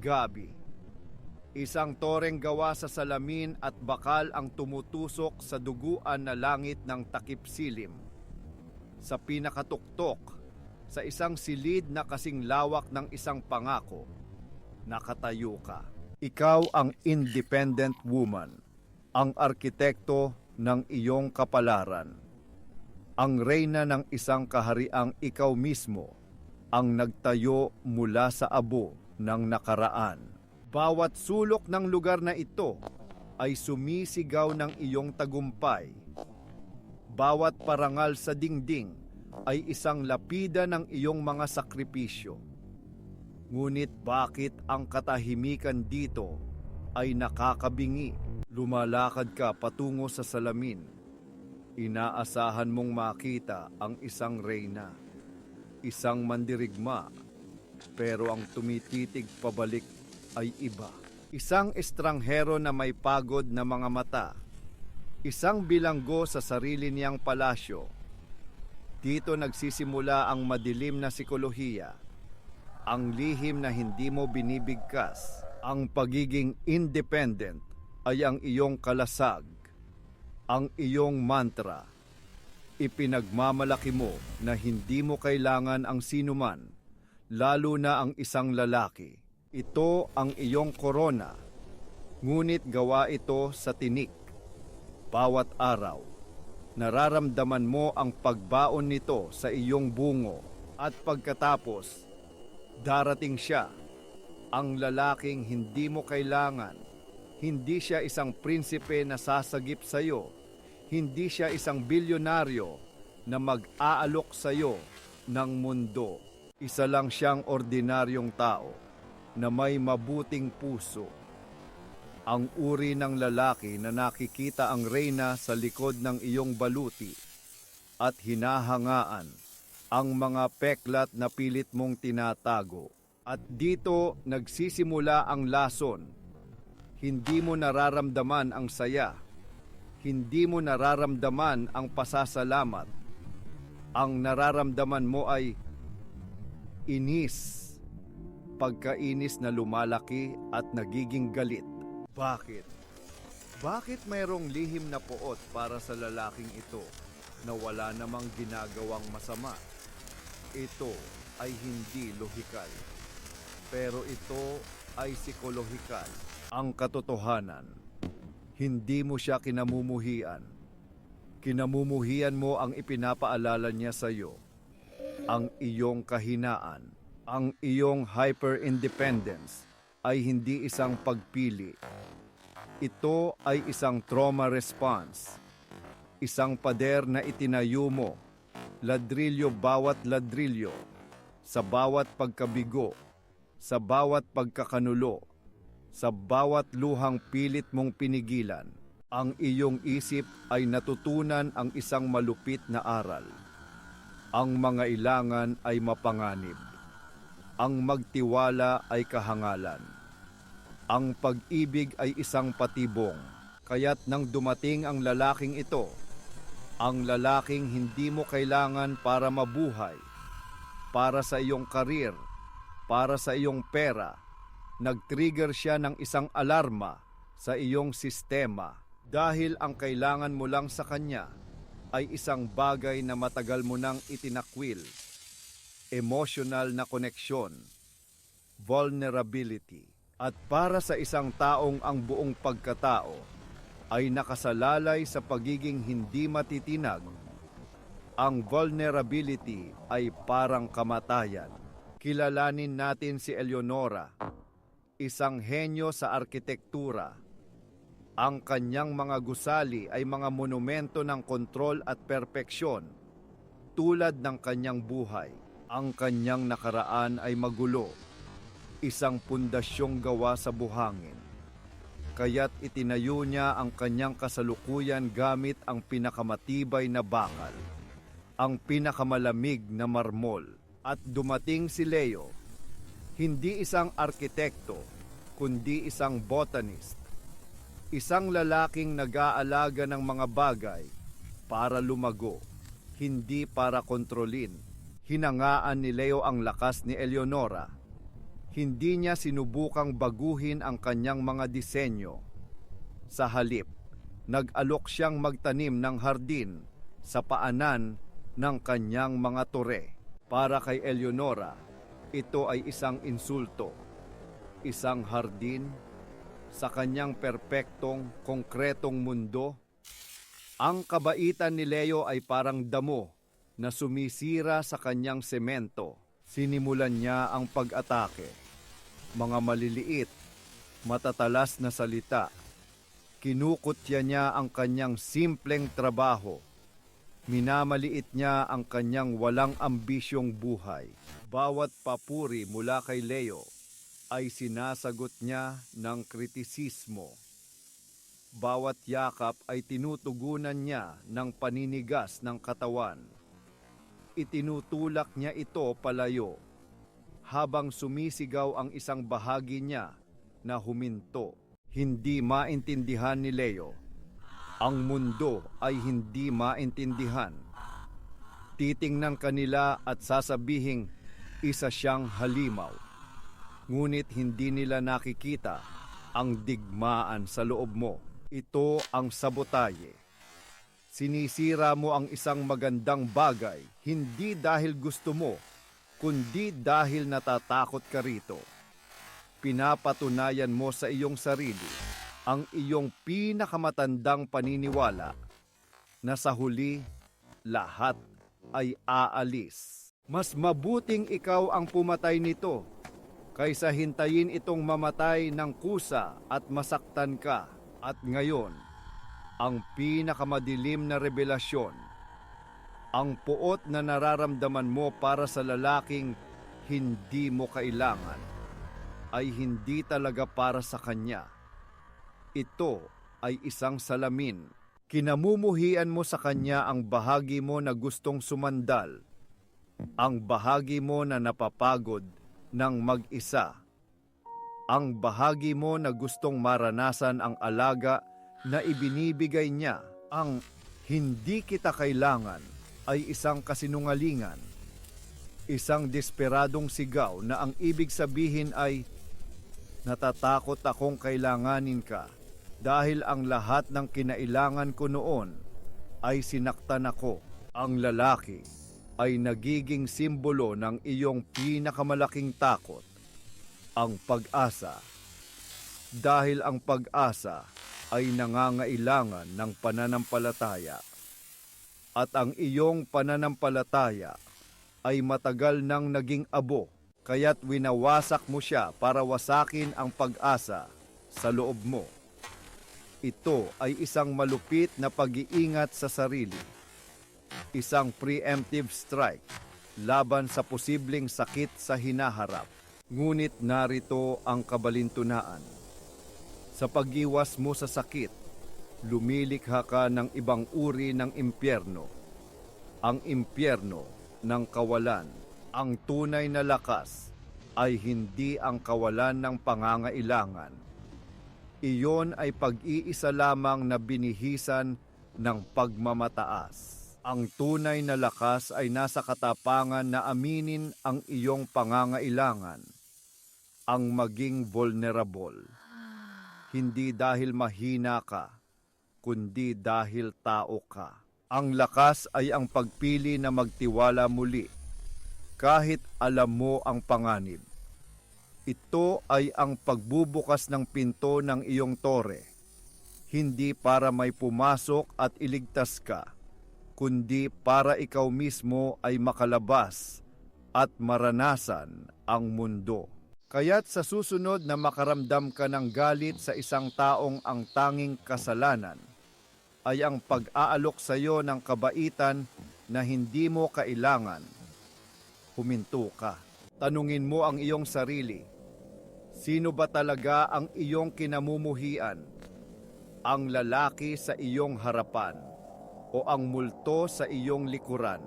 Gabi. Isang toreng gawa sa salamin at bakal ang tumutusok sa duguan na langit ng takip silim. Sa pinakatuktok, sa isang silid na kasing lawak ng isang pangako, nakatayo ka. Ikaw ang independent woman, ang arkitekto ng iyong kapalaran, ang reyna ng isang kahariang ikaw mismo, ang nagtayo mula sa abo ng nakaraan. Bawat sulok ng lugar na ito ay sumisigaw ng iyong tagumpay. Bawat parangal sa dingding ay isang lapida ng iyong mga sakripisyo. Ngunit bakit ang katahimikan dito ay nakakabingi? Lumalakad ka patungo sa salamin. Inaasahan mong makita ang isang reyna, isang mandirigma, pero ang tumititig pabalik ay iba. Isang estranghero na may pagod na mga mata, isang bilanggo sa sarili niyang palasyo. Dito nagsisimula ang madilim na sikolohiya, ang lihim na hindi mo binibigkas. Ang pagiging independent ay ang iyong kalasag, ang iyong mantra. Ipinagmamalaki mo na hindi mo kailangan ang sinuman, lalo na ang isang lalaki. Ito ang iyong korona, ngunit gawa ito sa tinik. Bawat araw, nararamdaman mo ang pagbaon nito sa iyong bungo. At pagkatapos, darating siya, ang lalaking hindi mo kailangan. Hindi siya isang prinsipe na sasagip sa iyo. Hindi siya isang bilyonaryo na mag-aalok sa iyo ng mundo. Isa lang siyang ordinaryong tao na may mabuting puso. Ang uri ng lalaki na nakikita ang reyna sa likod ng iyong baluti at hinahangaan ang mga peklat na pilit mong tinatago. At dito nagsisimula ang lason. Hindi mo nararamdaman ang saya. Hindi mo nararamdaman ang pasasalamat. Ang nararamdaman mo ay inis. Pagkainis na lumalaki at nagiging galit. Bakit? Bakit mayroong lihim na puot para sa lalaking ito na wala namang ginagawang masama? Ito ay hindi lohikal, pero ito ay psikolohikal. Ang katotohanan, hindi mo siya kinamumuhian. Kinamumuhian mo ang ipinapaalala niya sa iyo, ang iyong kahinaan. Ang iyong hyper-independence ay hindi isang pagpili. Ito ay isang trauma response. Isang pader na itinayo mo, ladrilyo bawat ladrilyo, sa bawat pagkabigo, sa bawat pagkakanulo, sa bawat luhang pilit mong pinigilan. Ang iyong isip ay natutunan ang isang malupit na aral. Ang mga ilangan ay mapanganib. Ang magtiwala ay kahangalan. Ang pag-ibig ay isang patibong. Kaya't nang dumating ang lalaking ito, ang lalaking hindi mo kailangan para mabuhay, para sa iyong karir, para sa iyong pera, nag-trigger siya ng isang alarma sa iyong sistema dahil ang kailangan mo lang sa kanya ay isang bagay na matagal mo nang itinakwil. Emotional na koneksyon, vulnerability. At para sa isang taong ang buong pagkatao ay nakasalalay sa pagiging hindi matitinag, ang vulnerability ay parang kamatayan. Kilalanin natin si Eleonora, isang henyo sa arkitektura. Ang kanyang mga gusali ay mga monumento ng kontrol at perpeksyon, tulad ng kanyang buhay. Ang kanyang nakaraan ay magulo, isang pundasyong gawa sa buhangin. Kaya't itinayo niya ang kanyang kasalukuyan gamit ang pinakamatibay na bakal, ang pinakamalamig na marmol. At dumating si Leo, hindi isang arkitekto, kundi isang botanist. Isang lalaking nag-aalaga ng mga bagay para lumago, hindi para kontrolin. Hinangaan ni Leo ang lakas ni Eleonora. Hindi niya sinubukang baguhin ang kanyang mga disenyo. Sa halip, nag-alok siyang magtanim ng hardin sa paanan ng kanyang mga tore. Para kay Eleonora, ito ay isang insulto, isang hardin sa kanyang perpektong, konkretong mundo. Ang kabaitan ni Leo ay parang damo na sumisira sa kanyang semento. Sinimulan niya ang pag-atake. Mga maliliit, matatalas na salita. Kinukutya niya ang kanyang simpleng trabaho. Minamaliit niya ang kanyang walang ambisyong buhay. Bawat papuri mula kay Leo ay sinasagot niya ng kritisismo. Bawat yakap ay tinutugunan niya ng paninigas ng katawan. Itinutulak niya ito palayo, habang sumisigaw ang isang bahagi niya na huminto. Hindi maintindihan ni Leo. Ang mundo ay hindi maintindihan. Titingnan kanila at sasabihing isa siyang halimaw. Ngunit hindi nila nakikita ang digmaan sa loob mo. Ito ang sabotaye. Sinisira mo ang isang magandang bagay, hindi dahil gusto mo, kundi dahil natatakot ka rito. Pinapatunayan mo sa iyong sarili ang iyong pinakamatandang paniniwala na sa huli, lahat ay aalis. Mas mabuting ikaw ang pumatay nito kaysa hintayin itong mamatay ng kusa at masaktan ka. At ngayon, ang pinakamadilim na revelasyon, ang puot na nararamdaman mo para sa lalaking hindi mo kailangan, ay hindi talaga para sa kanya. Ito ay isang salamin. Kinamumuhian mo sa kanya ang bahagi mo na gustong sumandal, ang bahagi mo na napapagod ng mag-isa, ang bahagi mo na gustong maranasan ang alaga na ibinibigay niya. Ang hindi kita kailangan ay isang kasinungalingan, isang desperadong sigaw na ang ibig sabihin ay natatakot akong kailanganin ka dahil ang lahat ng kinailangan ko noon ay sinaktan ako. Ang lalaki ay nagiging simbolo ng iyong pinakamalaking takot, ang pag-asa. Dahil ang pag-asa ay nangangailangan ng pananampalataya. At ang iyong pananampalataya ay matagal nang naging abo, kaya't winawasak mo siya para wasakin ang pag-asa sa loob mo. Ito ay isang malupit na pag-iingat sa sarili, isang preemptive strike laban sa posibleng sakit sa hinaharap. Ngunit narito ang kabalintunaan. Sa pag-iwas mo sa sakit, lumilikha ka ng ibang uri ng impyerno. Ang impyerno ng kawalan. Ang tunay na lakas ay hindi ang kawalan ng pangangailangan. Iyon ay pag-iisa lamang na binihisan ng pagmamataas. Ang tunay na lakas ay nasa katapangan na aminin ang iyong pangangailangan, ang maging vulnerable. Hindi dahil mahina ka, kundi dahil tao ka. Ang lakas ay ang pagpili na magtiwala muli, kahit alam mo ang panganib. Ito ay ang pagbubukas ng pinto ng iyong tore, hindi para may pumasok at iligtas ka, kundi para ikaw mismo ay makalabas at maranasan ang mundo. Kaya't sa susunod na makaramdam ka ng galit sa isang taong ang tanging kasalanan ay ang pag-aalok sa iyo ng kabaitan na hindi mo kailangan, huminto ka. Tanungin mo ang iyong sarili, sino ba talaga ang iyong kinamumuhian? Ang lalaki sa iyong harapan o ang multo sa iyong likuran?